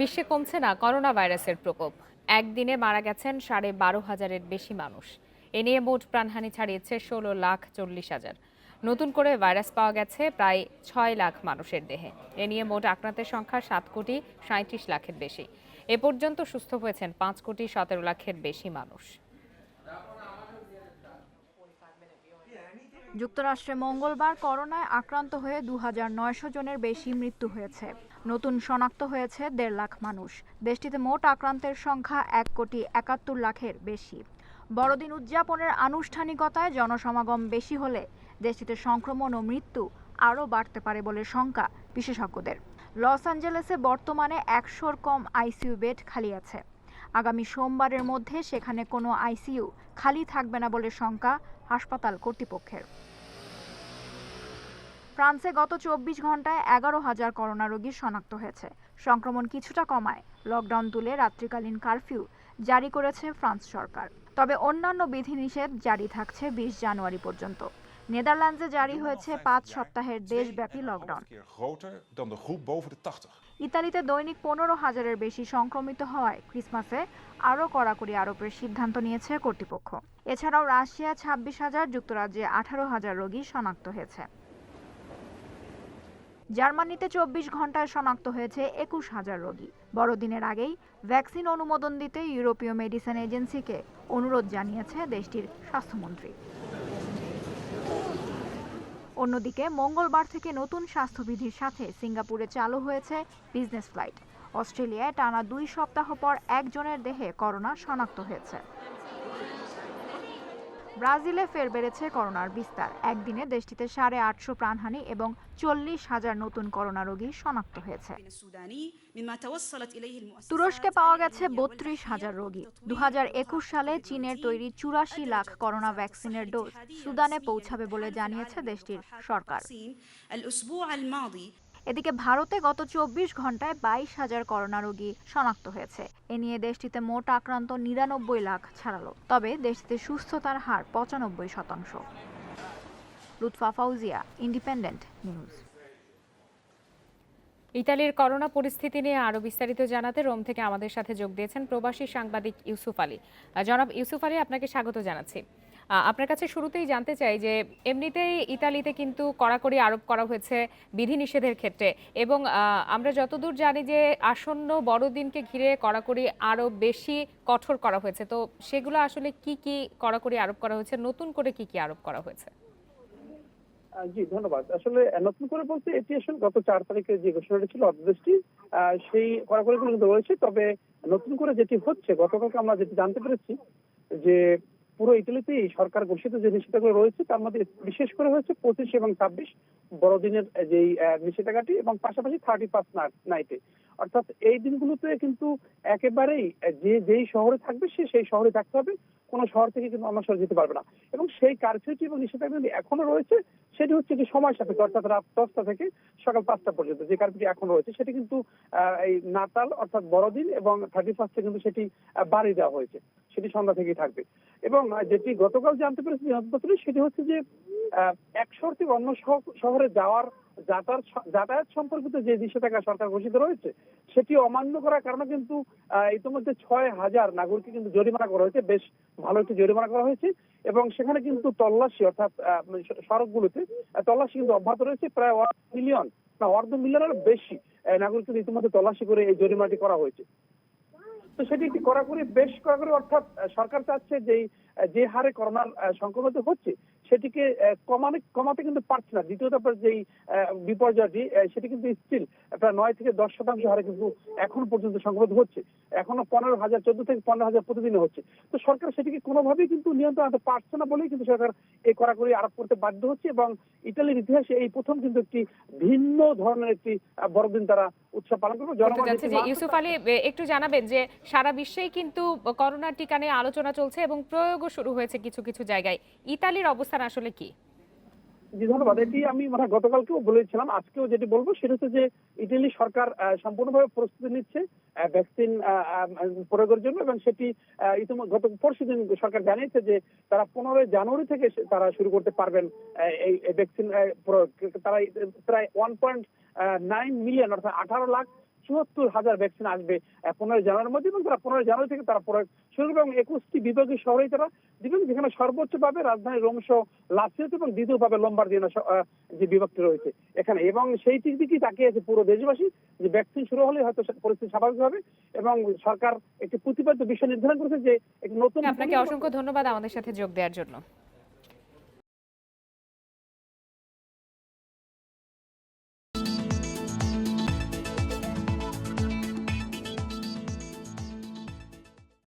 বিশ্বে কমছে না করোনা ভাইরাসের প্রকোপ। একদিনে মারা গেছেন 12,500-এর বেশি মানুষ। এ নিয়ে মোট প্রাণহানি ছাড়িয়েছে 16,40,000। নতুন করে ভাইরাস পাওয়া গেছে প্রায় 6 লাখ মানুষের দেহে। এ নিয়ে মোট আক্রান্তের সংখ্যা 7,37,00,000-এর বেশি। এ পর্যন্ত সুস্থ হয়েছেন 5,17,00,000-এর বেশি মানুষ। যুক্তরাষ্ট্রে মঙ্গলবার করোনায় আক্রান্ত হয়ে 2,900 জনের বেশি মৃত্যু হয়েছে। নতুন শনাক্ত হয়েছে 1.5 লাখ মানুষ। দেশটিতে মোট আক্রান্তের সংখ্যা 1,71,00,000-এর বেশি। বড়দিন উদযাপনের আনুষ্ঠানিকতায় জনসমাগম বেশি হলে দেশটিতে সংক্রমণ ও মৃত্যু আরও বাড়তে পারে বলে শঙ্কা বিশেষজ্ঞদের। লস অ্যাঞ্জেলেসে বর্তমানে 100-র কম আইসিইউ বেড খালি আছে। আগামী সোমবারের মধ্যে সেখানে কোনো আইসিইউ খালি থাকবে না বলে শঙ্কা হাসপাতাল কর্তৃপক্ষের। ফ্রান্সে গত 24 ঘন্টায় 11,000 করোনা রোগী শনাক্ত হয়েছে। সংক্রমণ কিছুটা কমায় লকডাউন তুলে রাত্রিকালীন কারফিউ জারি করেছে ফ্রান্স সরকার। তবে অন্যান্য বিধিনিষেধ জারি থাকছে 20 জানুয়ারি পর্যন্ত। নেদারল্যান্ডসে জারি হয়েছে 5 সপ্তাহের দেশব্যাপী লকডাউন। ইতালিতে দৈনিক 15,000-এর বেশি সংক্রমিত হওয়ায় ক্রিসমাসে আরও কড়াকড়ি আরোপের সিদ্ধান্ত নিয়েছে কর্তৃপক্ষ। এছাড়াও রাশিয়া 26,000, যুক্তরাজ্যে 18,000 রোগী শনাক্ত হয়েছে। জার্মানিতে 24 ঘন্টায় শনাক্ত হয়েছে 21,000 রোগী। বড়দিনের আগেই ভ্যাকসিন অনুমোদন দিতে ইউরোপীয় মেডিসিন এজেন্সিকে অনুরোধ জানিয়েছে দেশটির স্বাস্থ্যমন্ত্রী। অন্যদিকে মঙ্গলবার থেকে নতুন স্বাস্থ্যবিধির সাথে সিঙ্গাপুরে চালু হয়েছে বিজনেস ফ্লাইট। অস্ট্রেলিয়ায় টানা 2 সপ্তাহ পর একজনের দেহে করোনা শনাক্ত হয়েছে। ব্রাজিলে ফের বেড়েছে করোনার বিস্তার। একদিনে দেশটিতে 850 প্রাণহানি এবং 40,000 নতুন করোনা রোগী শনাক্ত হয়েছে। তুরস্কে পাওয়া গেছে 32,000 রোগী। 2021 সালে চীনের তৈরি 84 লাখ করোনা ভ্যাকসিনের ডোজ সুদানে পৌঁছাবে বলে জানিয়েছে দেশটির সরকার। এদিকে ভারতে গত 24 ঘন্টায় 22,000 করোনা রোগী শনাক্ত হয়েছে। এ নিয়ে দেশটিতে মোট আক্রান্ত 99 লাখ ছাড়ালো। তবে দেশটিতে সুস্থতার হার 95%। Lutfa Fauzia, independent news. ইতালির করোনা পরিস্থিতি নিয়ে আরো বিস্তারিত জানাতে রোম থেকে আমাদের সাথে যোগ দিয়েছেন প্রবাসী সাংবাদিক ইউসুফ আলী। জনাব ইউসুফ আলী, আপনাকে স্বাগত জানাচ্ছি। আপনার কাছে শুরুতেই জানতে চাই যে এমনিতেই ইতালিতে কিন্তু কড়াকড়ি আরোপ করা হয়েছে বিধিনিষেধের ক্ষেত্রে, এবং আমরা যতদূর জানি যে আসন্ন বড়দিনকে ঘিরে কড়াকড়ি আরো বেশি কঠোর করা হয়েছে। তো সেগুলো আসলে কি কি কড়াকড়ি আরোপ করা হয়েছে, নতুন করে কি কি আরোপ করা হয়েছে? জি, ধন্যবাদ। আসলে নতুন করে বলতে এটি আসলে গত 4 তারিখে যে ঘোষণাটি ছিল অর্ধদেশটি, সেই কড়াকড়িগুলো কিন্তু রয়েছে। তবে নতুন করে যেটি হচ্ছে, গতকালকে আমরা যেটি জানতে পেরেছি যে পুরো ইতালিতেই সরকার ঘোষিত যে নিষেধাজ্ঞা রয়েছে তার মধ্যে বিশেষ করে হচ্ছে 25 এবং 26 বড়দিনের যেই নিষেধাজ্ঞাটি, এবং পাশাপাশি 31 নাইটে, অর্থাৎ এই দিনগুলোতে কিন্তু একেবারেই যেই শহরে থাকবে সেই শহরে থাকতে হবে। কোনো শহর থেকে কিন্তু অন্য শহরে যেতে পারবে না। এবং সেই কারফিউটি এবং নিষেধাজ্ঞা এখনো রয়েছে। সেটি হচ্ছে যে সময় সাপেক্ষ, অর্থাৎ রাত 10টা থেকে সকাল 5টা পর্যন্ত যে কারফিউটি এখন রয়েছে সেটি কিন্তু এই নাতাল অর্থাৎ বড়দিন এবং 31 কিন্তু সেটি বাড়িয়ে দেওয়া হয়েছে। সেটি সন্ধ্যা থেকেই থাকবে। এবং যেটি গতকাল জানতে পেরেছি সেটি হচ্ছে যে এক শহর থেকে অন্য শহরে যাতায়াত সম্পর্কিত যে নিষেধাজ্ঞা সরকার ঘোষিত রয়েছে সেটি অমান্য করার কারণে কিন্তু ইতিমধ্যে 6,000 নাগরিককে কিন্তু জরিমানা করা হয়েছে। বেশ ভালো একটি জরিমানা করা হয়েছে। এবং সেখানে কিন্তু তল্লাশি, অর্থাৎ সড়কগুলোতে তল্লাশি কিন্তু অব্যাহত রয়েছে। প্রায় অর্ধ মিলিয়নের বেশি নাগরিক কিন্তু ইতিমধ্যে তল্লাশি করে এই জরিমানাটি করা হয়েছে। তো সেটি একটি বেশ কড়াকড়ি, অর্থাৎ সরকার চাচ্ছে যে হারে করোনার সংক্রমিত হচ্ছে সেটিকে কমাতে কিন্তু পারছে না। দ্বিতীয় দফার যেই বিপর্যয়টি, সেটি কিন্তু স্টিল প্রায় 9 থেকে 10% হারে কিন্তু এখন পর্যন্ত সংক্রমিত হচ্ছে। এখনো 15,000, 14 থেকে 15,000 প্রতিদিনে হচ্ছে। তো সরকার সেটিকে কোনোভাবেই কিন্তু নিয়ন্ত্রণ আনতে পারছে না বলেই কিন্তু সরকার এই কড়াকড়ি আরোপ করতে বাধ্য হচ্ছে। এবং ইতালির ইতিহাসে এই প্রথম কিন্তু একটি ভিন্ন ধরনের একটি বড়দিন তারা উৎসব পালন করবে। ইউসুফ আলী, একটু জানাবেন যে সারা বিশ্বেই কিন্তু করোনা টিকা নিয়ে আলোচনা চলছে এবং প্রয়োগও শুরু হয়েছে কিছু কিছু জায়গায়। ইতালির অবস্থান আসলে কি? জি, ধন্যবাদ। এটি আমি গতকালকেও বলেছিলাম, আজকেও যেটি বলবো সেটা হচ্ছে যে ইতালি সরকার সম্পূর্ণভাবে প্রস্তুতি নিচ্ছে ভ্যাকসিন প্রয়োগের জন্য। এবং সেটি ইতিমধ্যে গত পরশুদিন সরকার জানিয়েছে যে তারা 15 জানুয়ারি থেকে তারা শুরু করতে পারবেন এই ভ্যাকসিন প্রয়োগ। তারা প্রায় 1.9 মিলিয়ন, অর্থাৎ 74,000 ভ্যাকসিন আসবে 15 জানুয়ারির মধ্যে, এবং তারা 15 জানুয়ারি থেকে তারা প্রয়োগ শুরু করবে এবং 21টি বিভাগীয় শহরেই তারা দিবেন, যেখানে সর্বোচ্চ ভাবে রাজধানী রোম সহ লাসিওতে এবং দ্বিতীয় ভাবে লম্বার্দিনা যে বিভাগটি রয়েছে এখানে, এবং সেই দিকেই তাকিয়ে আছে পুরো দেশবাসী যে ভ্যাকসিন শুরু হলে হয়তো পরিস্থিতি স্বাভাবিক হবে। এবং সরকার একটি প্রতিপাদ্য বিষয় নির্ধারণ করেছে যে একটি নতুন আপনাকে অসংখ্য ধন্যবাদ আমাদের সাথে যোগ দেওয়ার জন্য।